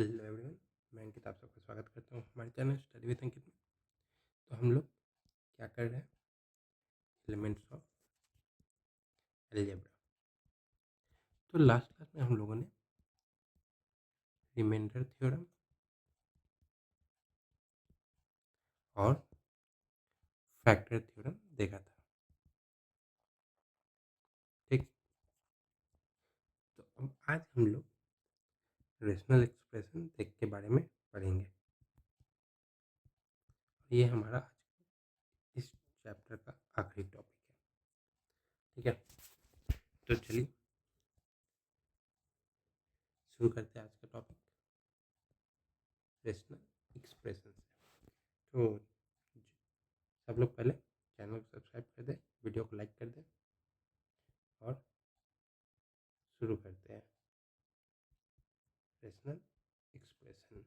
Hello everyone. मैं अंकित आप सबका स्वागत करता हूँ हमारे चैनल स्टडी विद अंकित में। तो हम लोग क्या कर रहे हैं? Elements of algebra. तो लास्ट क्लास में हम लोगों ने रिमाइंडर थ्योरम और फैक्टर थ्योरम देखा था। ठीक। तो अब आज हम लोग रेशनल एक्सप्रेशन देख के बारे में पढ़ेंगे। ये हमारा आज इस चैप्टर का आखिरी टॉपिक है। ठीक है, तो चलिए शुरू करते हैं आज का टॉपिक रेशनल एक्सप्रेशन से। तो सब लोग पहले चैनल को सब्सक्राइब कर दें, वीडियो को लाइक कर दें और शुरू करते हैं रेशनल एक्सप्रेशन।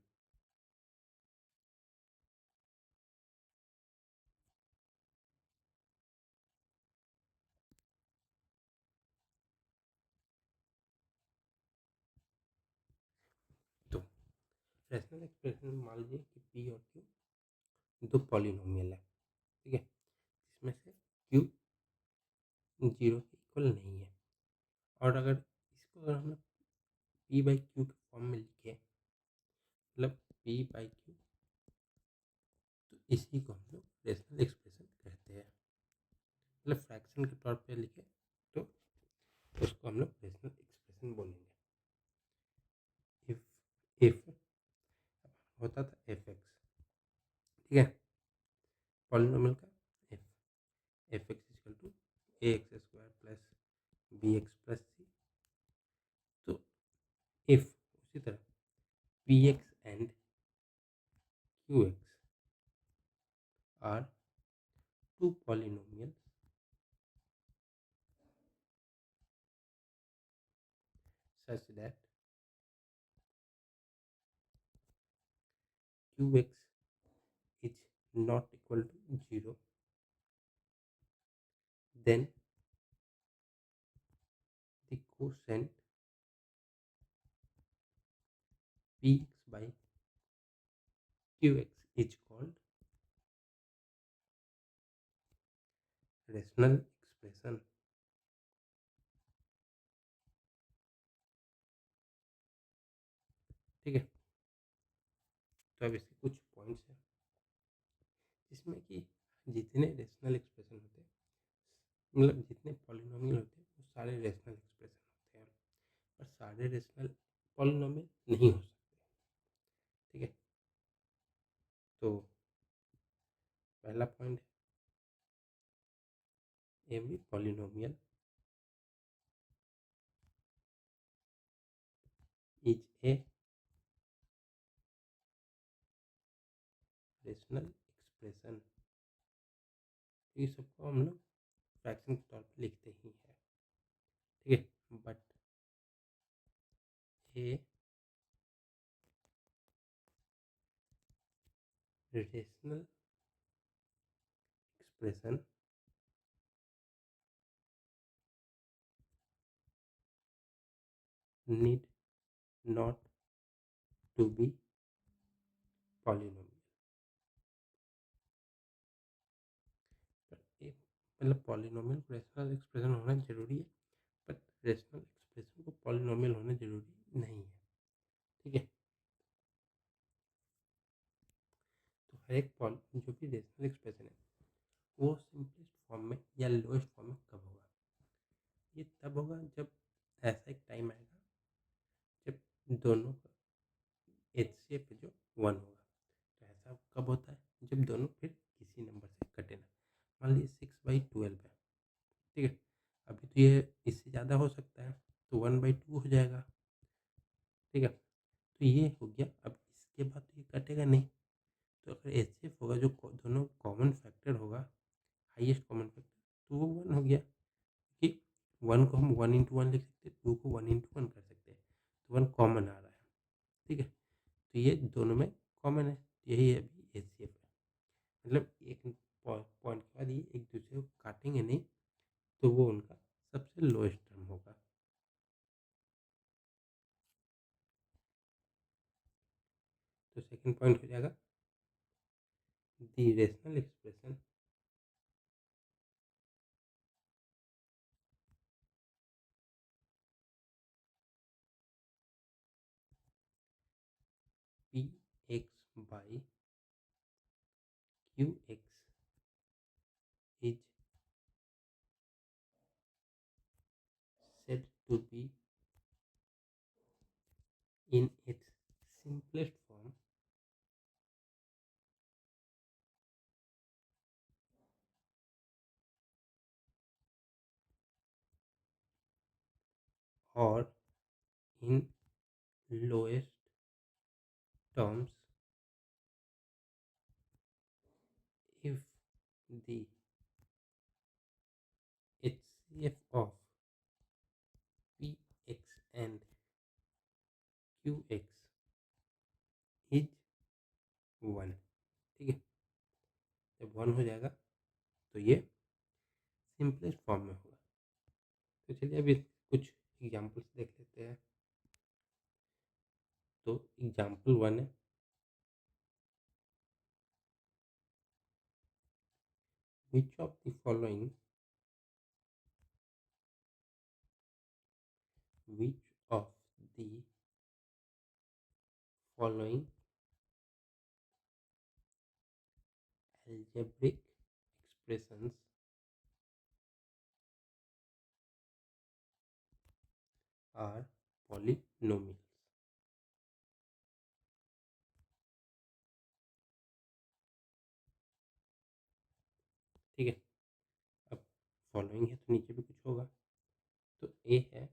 तो रेशनल एक्सप्रेशन में मान लीजिए कि पी और क्यू दो पॉलिनोमियल है। ठीक है, जिसमें से क्यू 0 के इक्वल नहीं है। और अगर इसको अगर हम लोग पी बाई क्यू के फॉर्म में लिखे, मतलब पी बाई क्यू, तो इसी को हम लोग रेशनल एक्सप्रेशन कहते हैं। मतलब फ्रैक्शन के तौर पे लिखे तो उसको हम लोग रेशनल एक्सप्रेशन बोलेंगे। इफ होता था एफ एक्स, ठीक है, पॉलिनोमियल का f x equal to a x square plus b x plus c. तो इफ उसी तरह p x and q x are two polynomials such that qx is not equal to 0, then the quotient px by qx is called rational expression। ठीक है, तो अब इसके कुछ points हैं जिसमें कि जितने रेशनल एक्सप्रेशन होते हैं, मतलब जितने पॉलिनोमियल होते हैं, वो सारे रेशनल एक्सप्रेशन होते हैं, पर सारे रेशनल पॉलिनोमियल नहीं हो सकते। ठीक है, तो पहला पॉइंट है every polynomial is a rational expression. ये सबको हम लोग फ्रैक्शन के तौर पे लिखते ही हैं। ठीक है, but a rational expression need not to be polynomial. मतलब पॉलिनोमियल को रेशनल एक्सप्रेशन होना जरूरी है, बट रेशनल एक्सप्रेशन को पॉलिनोमियल होना जरूरी नहीं है। ठीक है, तो हर एक जो भी रेशनल एक्सप्रेशन है वो सिंपलेस्ट फॉर्म में या लोएस्ट फॉर्म में कब होगा? ये तब होगा जब ऐसा एक टाइम आएगा जब दोनों का एचसीएफ जो 1 होगा। तो ऐसा कब होता है? जब दोनों फिर किसी नंबर से कटे ना। मान लीजिए 6/12 है। ठीक है, अभी तो ये इससे ज़्यादा हो सकता है, तो 1/2 हो जाएगा। ठीक है, तो ये हो गया। अब इसके बाद तो ये कटेगा नहीं, तो अगर एचसीएफ होगा जो दोनों कॉमन फैक्टर होगा, हाईएस्ट कॉमन फैक्टर, तो वो 1 हो गया। कि 1 को हम 1 × 1 लिख सकते हैं, 2 को 1 × 1 कर सकते हैं, तो 1 कॉमन आ रहा है। ठीक है, तो ये दोनों में कॉमन है, यही अभी एचसीएफ है। मतलब एक पॉइंट के बाद ये एक दूसरे को काटेंगे नहीं, तो वो उनका सबसे लोएस्ट टर्म होगा। तो सेकंड पॉइंट हो जाएगा the rational expression P x by Q x is said to be in its simplest form or in lowest terms if the HCF of Px and Qx is 1। ठीक है, जब 1 हो जाएगा तो ये सिंपलेस्ट फॉर्म में होगा। तो चलिए अभी कुछ एग्जांपल्स देख लेते हैं। तो एग्जांपल 1 है which of the following which of the following algebraic expressions are polynomials। ठीक है, अब फॉलोइंग है तो नीचे भी कुछ होगा। तो ए है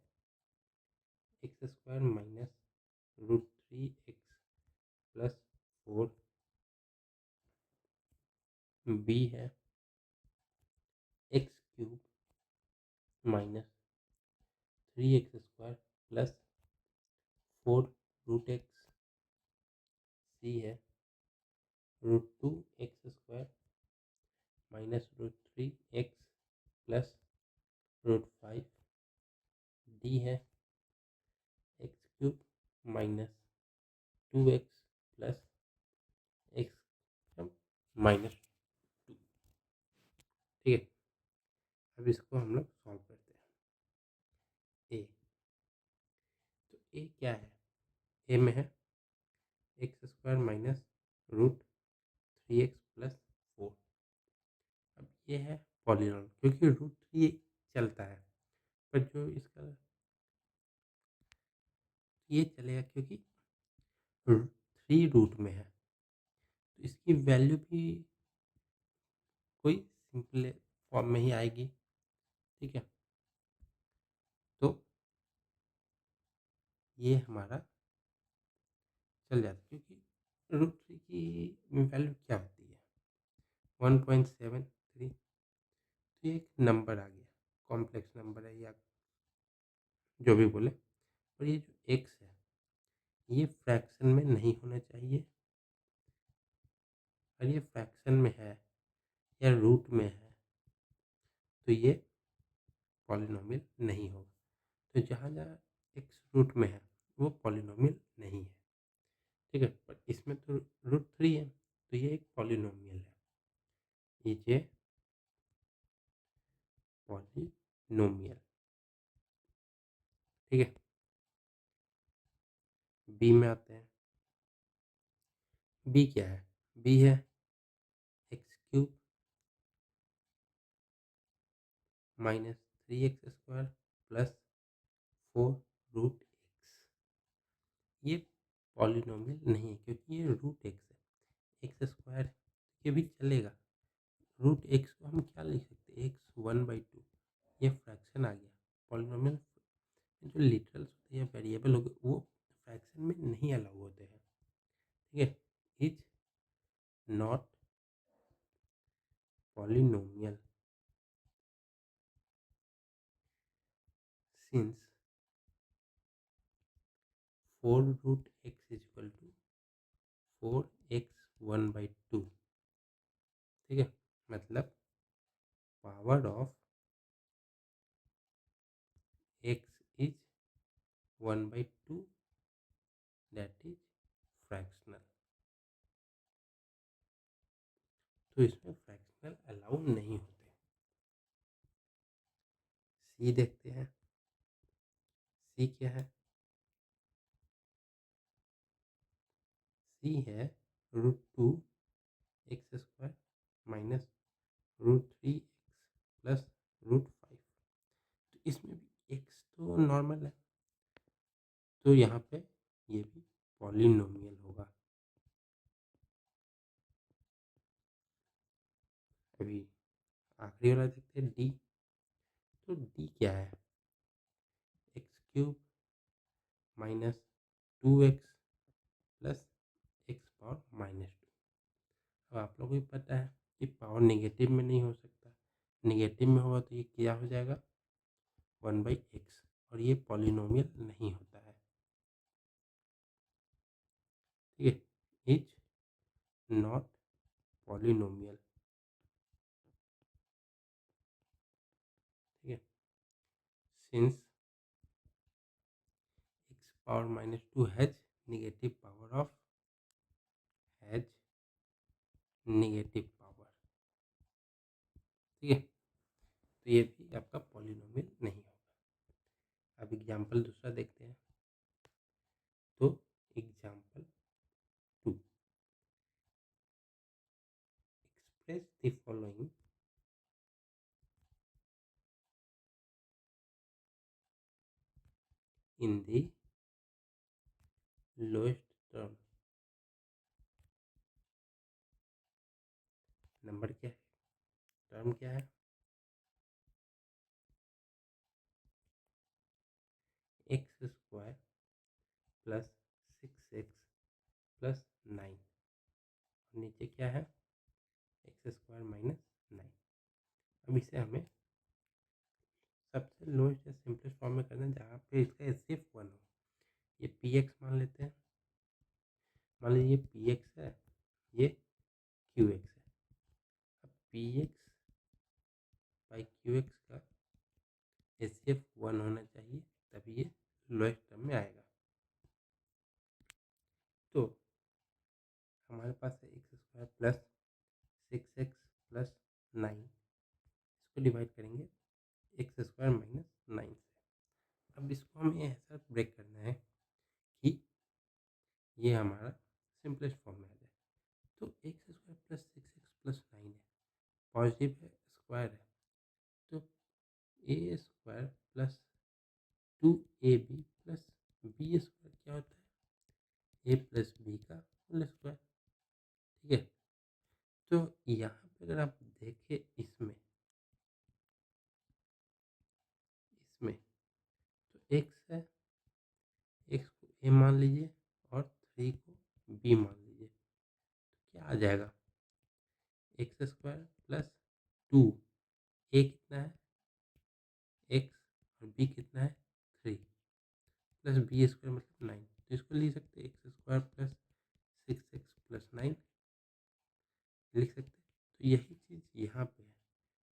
x square minus root three x plus four. B है x cube minus three x square plus four root x. C है root two x square minus root three x plus root five. D है x cube minus two x plus x minus two. ठीक है, अब इसको हम लोग solve करते हैं। ए, तो ए क्या है? ए में है x square minus root three x plus four. अब ये है पॉलीनॉमियल क्योंकि रूट थ्री चलता है, पर जो इसका ये चलेगा क्योंकि थ्री रूट में है तो इसकी वैल्यू भी कोई सिंपल फॉर्म में ही आएगी। ठीक है, तो ये हमारा चल जाता है क्योंकि रूट थ्री की वैल्यू क्या होती है 1.73। तो ये एक नंबर आ गया, कॉम्प्लेक्स नंबर है या जो भी बोले। और ये जो एक्स है ये फ्रैक्शन में नहीं होना चाहिए, और ये फ्रैक्शन में है या रूट में है तो ये पॉलिनोमियल नहीं होगा। तो जहाँ जहाँ एक्स रूट में है वो पॉलिनोमियल नहीं है। ठीक है, पर इसमें तो रूट थ्री है तो ये एक पॉलिनोमियल है, ये पॉलिनोमियल। ठीक है, बी में आते हैं। बी क्या है? बी है x cube minus three x square plus four root x. ये पॉलिनोमियल नहीं है क्योंकि ये रूट एक्स है। एक्स स्क्वायर ये भी चलेगा, रूट एक्स को हम क्या लिख सकते हैं एक्स वन बाई टू। ये फ्रैक्शन आ गया। पॉलिनोमियल जो लिटरल्स होते हैं या वेरिएबल हो गए वो फ्रैक्शन में नहीं अलाउ होते हैं। ठीक है, is not polynomial since four root x is equal to four x one by two. ठीक है, मतलब power of x is one by two, that is fractional. तो इसमें फ्रैक्शनल अलाउ नहीं होते। सी देखते हैं, सी क्या है? सी है √2 x square minus √3 x plus √5। तो इसमें भी एक्स तो नॉर्मल है, तो यहाँ पे ये भी पॉलिनोमियल होगा। अभी आखिरी वाला देखते हैं, डी। तो डी क्या है? x³ minus 2x plus x⁻²। अब आप लोगों को भी पता है कि पावर नेगेटिव में नहीं हो सकता, नेगेटिव में होगा तो ये क्या हो जाएगा? 1/x, और ये पॉलिनोमियल नहीं होता है। ठीक है, इज नॉट पॉलिनोमियल। ठीक है, since x⁻² has negative power of has negative power. ठीक है, तो ये भी आपका पॉलिनोमियल नहीं होगा। अब एग्जाम्पल दूसरा देखते हैं। तो example 2, express the following in the lowest term. Number क्या है? टर्म क्या है? x² प्लस 6x प्लस 9, और नीचे क्या है? x² minus 9। अब इसे हमें सबसे लोएस्ट या सिंपलेस्ट फॉर्म में करना है, जहाँ पे इसका एचसीएफ 1 हो। ये पी एक्स मान लेते हैं। मान लीजिए ये पी एक्स है, ये क्यू एक्स है। अब P x by Q x का एचसीएफ 1 होना चाहिए, तभी ये लोएस्ट टर्म में आएगा। तो हमारे पास है x² प्लस 6x प्लस 9, इसको डिवाइड करेंगे x² माइनस 9 से। अब इसको हमें ऐसा ब्रेक करना है कि ये हमारा सिंपलेस्ट फॉर्म में आ जाए। तो x² प्लस 6x प्लस 9 है, पॉजिटिव है, स्क्वायर है, तो a² plus 2ab plus b² क्या होता है? a प्लस b का होल स्क्वायर। ठीक है, तो यहाँ पे अगर आप देखें इसमें इसमें तो x है, x को a मान लीजिए और 3 को b मान लीजिए, तो क्या आ जाएगा? x² प्लस 2, a कितना है? x, और b कितना है? 3 प्लस b² मतलब 9। तो इसको लिख सकते हैं x² प्लस 6x प्लस 9 लिख सकते हैं। तो यही चीज़ यहाँ पे है।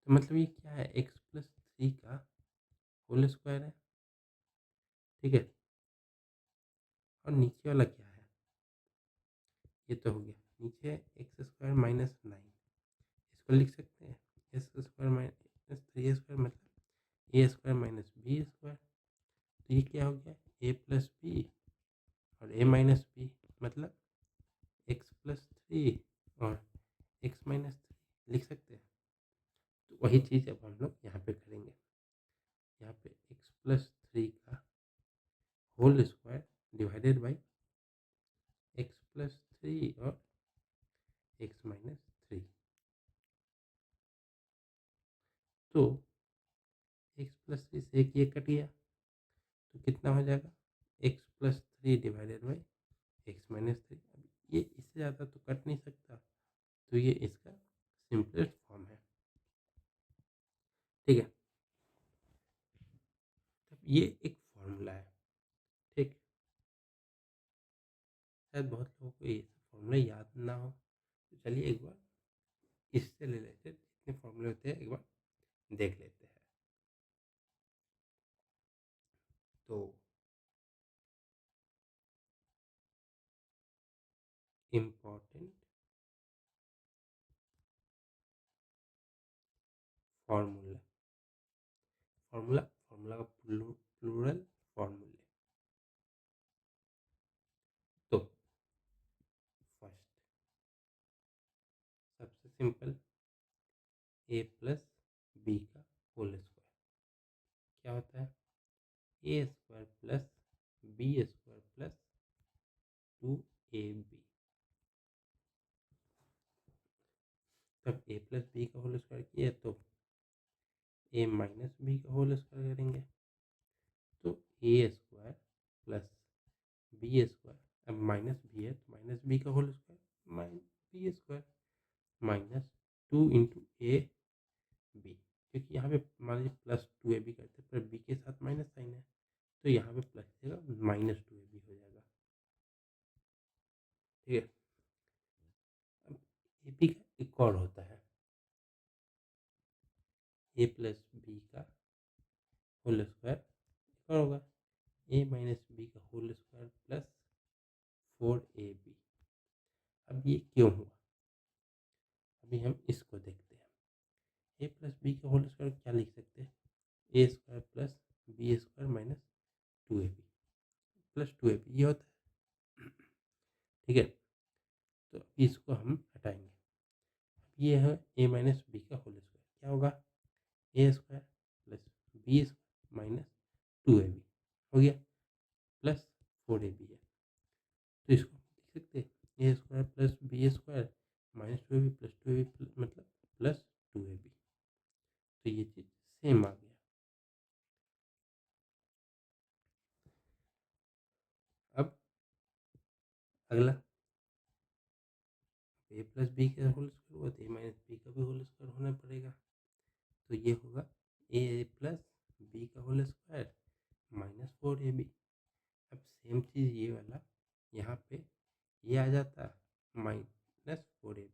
तो मतलब ये क्या है? x प्लस 3 का होल स्क्वायर है। ठीक है, और नीचे वाला क्या है? ये तो हो गया। नीचे x² माइनस 9, इसको लिख सकते हैं s² माइनस 3a² मतलब a² माइनस b²। तो ये क्या हो गया? a प्लस बी और a माइनस बी मतलब x प्लस 3 और x माइनस 3 लिख सकते हैं। तो वही चीज़ अब हम लोग यहाँ पे करेंगे। यहाँ पे x प्लस 3 का whole square divided by x plus 3 और x माइनस 3। तो x प्लस 3 से एक ये कट गया, तो कितना हो जाएगा? x plus 3 divided by x minus 3। अब ये इससे ज़्यादा तो कट नहीं सकता, तो ये इसका सिंपलेस्ट फॉर्म है। ठीक है, तब ये एक फॉर्मूला है। ठीक, शायद बहुत लोगों को ये फॉर्मूला याद ना हो, तो चलिए एक बार इससे रिलेटेड जितने फॉर्मूले होते हैं एक बार देख लेते हैं। तो इम्पॉर्टेंट फॉर्मूला फॉर्मूला फॉर्मूला का प्लूरल फॉर्मूले। तो फर्स्ट सबसे सिंपल a प्लस बी का होल स्क्वायर क्या होता है, a square plus b square plus 2ab। तब a प्लस बी का होल स्क्वायर किया तो a माइनस बी का होल स्क्वायर करेंगे तो a square plus b square, अब माइनस बी है तो माइनस बी का whole square minus b square minus 2 into a B, क्योंकि यहाँ पे मान लीजिए प्लस 2ab करते हैं पर बी के साथ माइनस साइन है तो यहाँ पे प्लस देगा माइनस 2ab हो जाएगा। ठीक है, अब ए बी का एक और होता है ए प्लस बी का होल स्क्वायर, एक और होगा ए माइनस बी का होल स्क्वायर प्लस 4ab। अब ये क्यों हुआ, अभी हम इसको देखते हैं। ए प्लस बी का होल स्क्वायर क्या लिख सकते हैं, a square plus b square minus 2ab plus 2ab ये होता है। ठीक है, तो इसको हम हटाएंगे। ये है ए माइनस बी का होल स्क्वायर क्या होगा, a square plus b square minus 2ab हो गया प्लस 4ab है, तो इसको लिख सकते हैं a square plus b square minus 2ab plus 2ab मतलब प्लस 2ab। तो ये चीज़ सेम आ गया। अब अगला ए प्लस बी का होल स्क्वायर हुआ तो ए माइनस बी का भी होल स्क्वायर होना पड़ेगा, तो ये होगा ए प्लस बी का होल स्क्वायर माइनस 4ab। अब सेम चीज़ ये वाला यहाँ पे ये आ जाता माइनस 4ab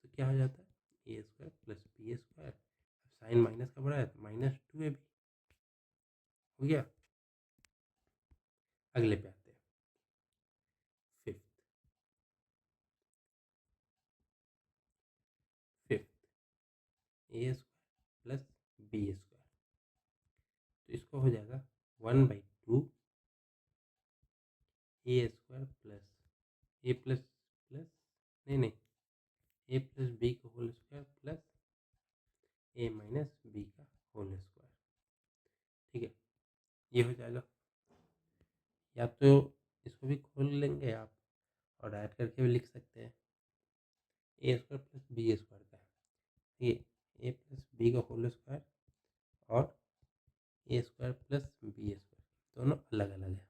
तो क्या हो जाता है a square plus b square, अब साइन माइनस का बड़ा है तो माइनस 2ab हो गया। अगले पे आते हैं फिफ्थ फिफ्थ ए स्क्वायर प्लस बी स्क्वायर, तो इसको हो जाएगा 1/2 ए स्क्वायर प्लस ए प्लस प्लस नहीं ए प्लस बी का होल स्क्वायर प्लस ए माइनस बी का होल स्क्वायर। ठीक है, ये हो जाएगा, या तो इसको भी खोल लेंगे आप और ऐड करके भी लिख सकते हैं। A square plus b square का है, ठीक है, ए प्लस बी का होल स्क्वायर और ए स्क्वायर प्लस बी स्क्वायर दोनों अलग अलग है।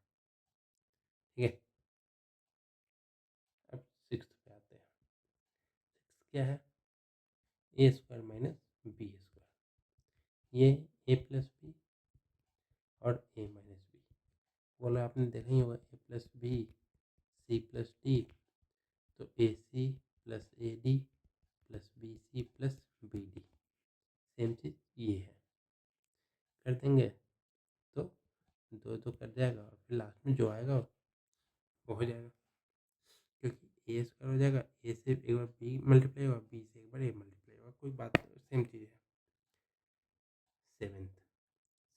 ठीक है, अब सिक्स पे आते हैं। सिक्स क्या है, a square minus b square, ये ए प्लस बी और ए माइनस बी बोला आपने देखा ही होगा, a plus b c plus d, तो a c plus a d plus b c plus b d, same चीज़ ये है, कर देंगे तो दो दो कर जाएगा और फिर लास्ट में जो आएगा वो हो जाएगा, क्योंकि ए स्क्वायर हो जाएगा, ए से एक बार बी मल्टीप्लाई होगा, बी से एक बार ए मल्टीप्लाई होगा, कोई बात नहीं, सेम चीज़ है। सेवेंथ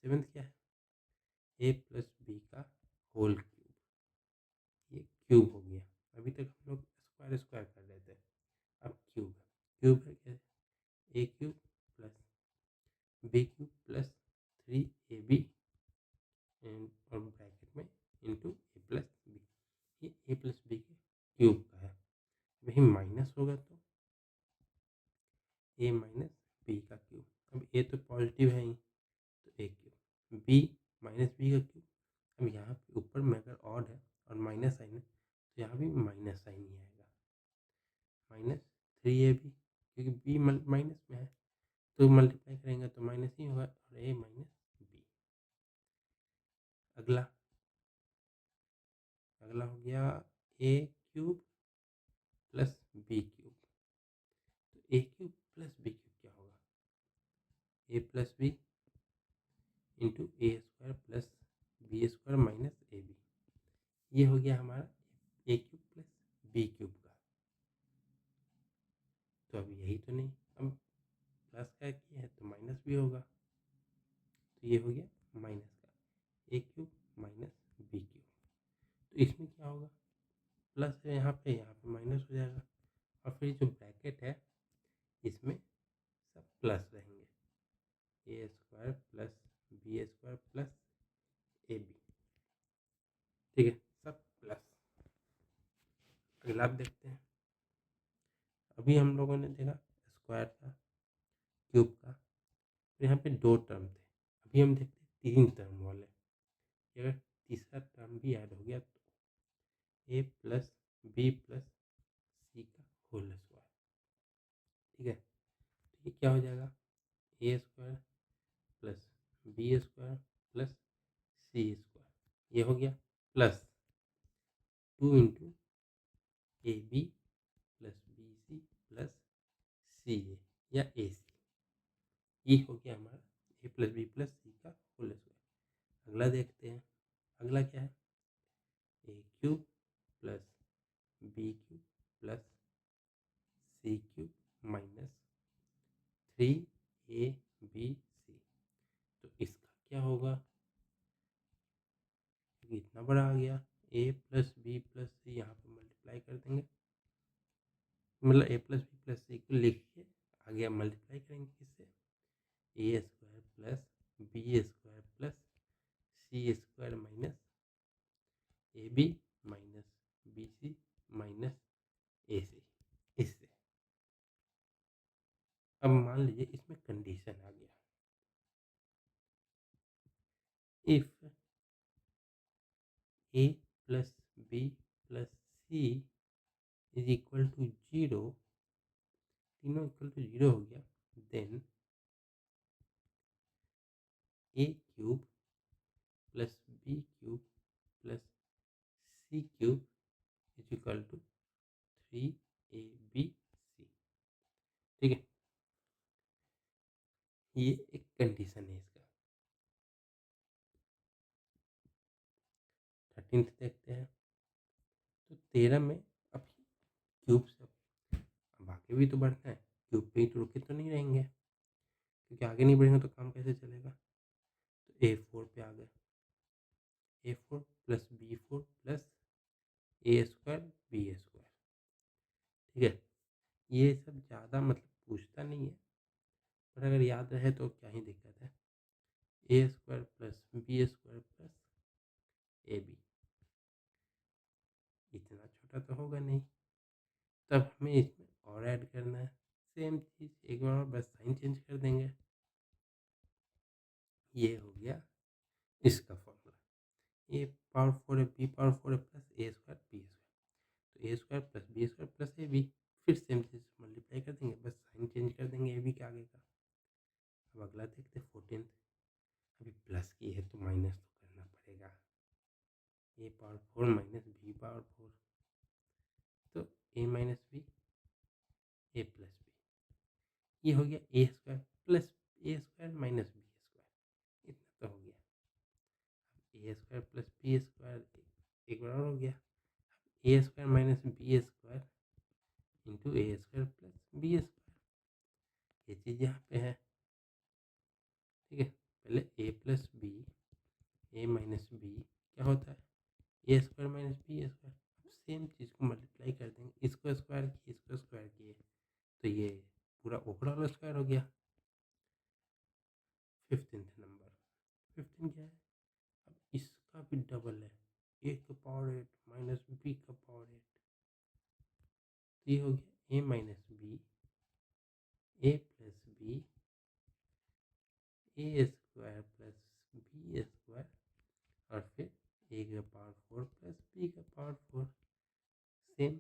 सेवेंथ क्या है, ए प्लस बी का होल क्यूब, ये क्यूब हो गया। अभी तक हम लोग स्क्वायर स्क्वायर कर रहे थे, अब क्यूब है, क्यूब है क्या, a cube plus b cube plus 3ab and और ब्रैकेट में इंटू ए प्लस बी, ये ए प्लस बी के क्यूब का है। वही माइनस होगा तो ए माइनस बी का क्यूब, अब ए तो पॉजिटिव है ही तो a cube, b minus b का क्यूब, अब यहाँ पे ऊपर में अगर ऑड है और माइनस साइन है तो यहाँ भी माइनस साइन ही आएगा, माइनस 3ab क्योंकि बी माइनस में है तो मल्टीप्लाई करेंगे तो माइनस ही होगा और ए माइनस बी। अगला अगला हो गया a cube plus b cube, तो a cube plus b cube क्या होगा, a plus b into a square plus b square minus a b, ये हो गया हमारा a cube plus b cube का। तो अब यही तो नहीं, अब प्लस का किया है तो माइनस भी होगा, तो ये हो गया माइनस का ए क्यूब माइनस बी क्यूब। तो इसमें क्या होगा, प्लस है यहाँ पे माइनस हो जाएगा, और फिर जो ब्रैकेट है इसमें सब प्लस रहेंगे, a square plus b square plus a b. ठीक है, सब प्लस। अगला आप देखते हैं, अभी हम लोगों ने देखा स्क्वायर था, क्यूब का, तो यहाँ पे 2 टर्म थे। अभी हम देखते हैं 3 टर्म वाले, अगर तीसरा टर्म भी ऐड हो गया तो ए प्लस बी प्लस सी का होल स्क्वायर। ठीक है, तो ये क्या हो जाएगा, a square plus b square plus c square, ये हो गया plus 2 into a b plus b c plus c a या ए सी। ये हो गया हमारा a plus b plus c का होल स्क्वायर। अगला देखते हैं, अगला क्या है, a cube plus b cube plus c cube minus 3ab c. तो इसका क्या होगा, क्योंकि इतना बड़ा आ गया, a plus b plus c यहाँ पे मल्टीप्लाई कर देंगे, मतलब a plus b plus c को लिख के आगे मल्टीप्लाई करेंगे किससे, a square plus b square plus c square minus a b minus b c minus a c, इससे। अब मान लीजिए इसमें कंडीशन आ गया, if a plus b plus c is equal to 0, तीनों इक्वल टू 0 हो गया, then a cube plus b cube plus c cube is equal to 3ab सी। ठीक है, ये एक कंडीशन है इसका। 13th देखते हैं, तो 13 में अब क्यूब से अब आगे भी तो बढ़ना है, क्यूब पे ही तो रुके तो नहीं रहेंगे, क्योंकि आगे नहीं बढ़ेंगे तो काम कैसे चलेगा। तो A4 पे आ गए, A4 plus B4 plus a square b square. ठीक है, ये सब ज़्यादा मतलब पूछता नहीं है, पर अगर याद रहे तो क्या ही दिक्कत है। A square plus b square plus a b, इतना छोटा तो होगा नहीं, तब हमें इसमें और ऐड करना है, सेम चीज़ एक बार और, बस साइन चेंज कर देंगे। ये हो गया इसका फॉर्मूला, ए पावर 4 है बी पावर 4 है plus a square b square, तो a square plus b square plus a b, फिर सेम चीज़ मल्टीप्लाई कर देंगे, बस साइन चेंज कर देंगे ए बी के आगे का। अब अगला देखते हैं 14th, अभी प्लस की है तो माइनस तो करना पड़ेगा, a power 4 minus b power 4, तो a minus b a plus b, ये हो गया a square plus a square minus b square, इतना तो हो गया। A square plus b square एक बार और हो गया, a square minus b square into a square plus b square, ये चीज़ यहाँ पे है। ठीक है, पहले a plus b a minus b क्या होता है, a square minus b square, same चीज़ को मल्टीप्लाई कर देंगे, इसको स्क्वायर किए इसको स्क्वायर किए, तो ये पूरा ओवरऑल स्क्वायर हो गया। 15th नंबर, 15 क्या है, अब इसका भी डबल है, ए का पावर 8 माइनस बी का पावर 8, तो ये हो गया ए minus b a plus b A square plus b square, और फिर ए का पावर 4 प्लस बी का पावर 4, सेम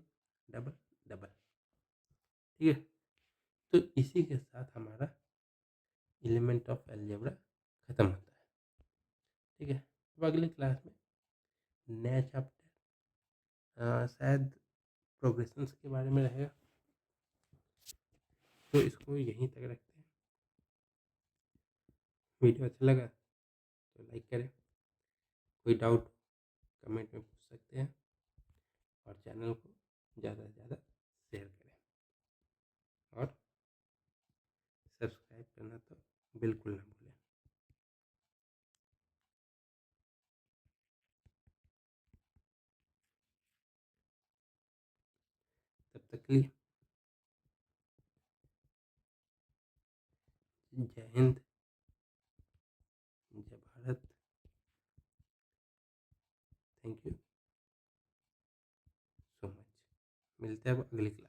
डबल डबल। ठीक है, तो इसी के साथ हमारा एलिमेंट ऑफ अलजेब्रा ख़त्म होता है। ठीक है, अब अगले क्लास में नया चैप्टर शायद प्रोग्रेशंस के बारे में रहेगा, तो इसको यहीं तक रखते हैं। वीडियो अच्छा लगा तो लाइक करें, कोई डाउट कमेंट में पूछ सकते हैं, और चैनल को ज़्यादा से ज़्यादा शेयर करें, और सब्सक्राइब करना तो बिल्कुल ना भूलें। तब तक के लिए जय हिंद, जय Bharat. Thank you so much. मिलते हैं अब अगली क्लास में।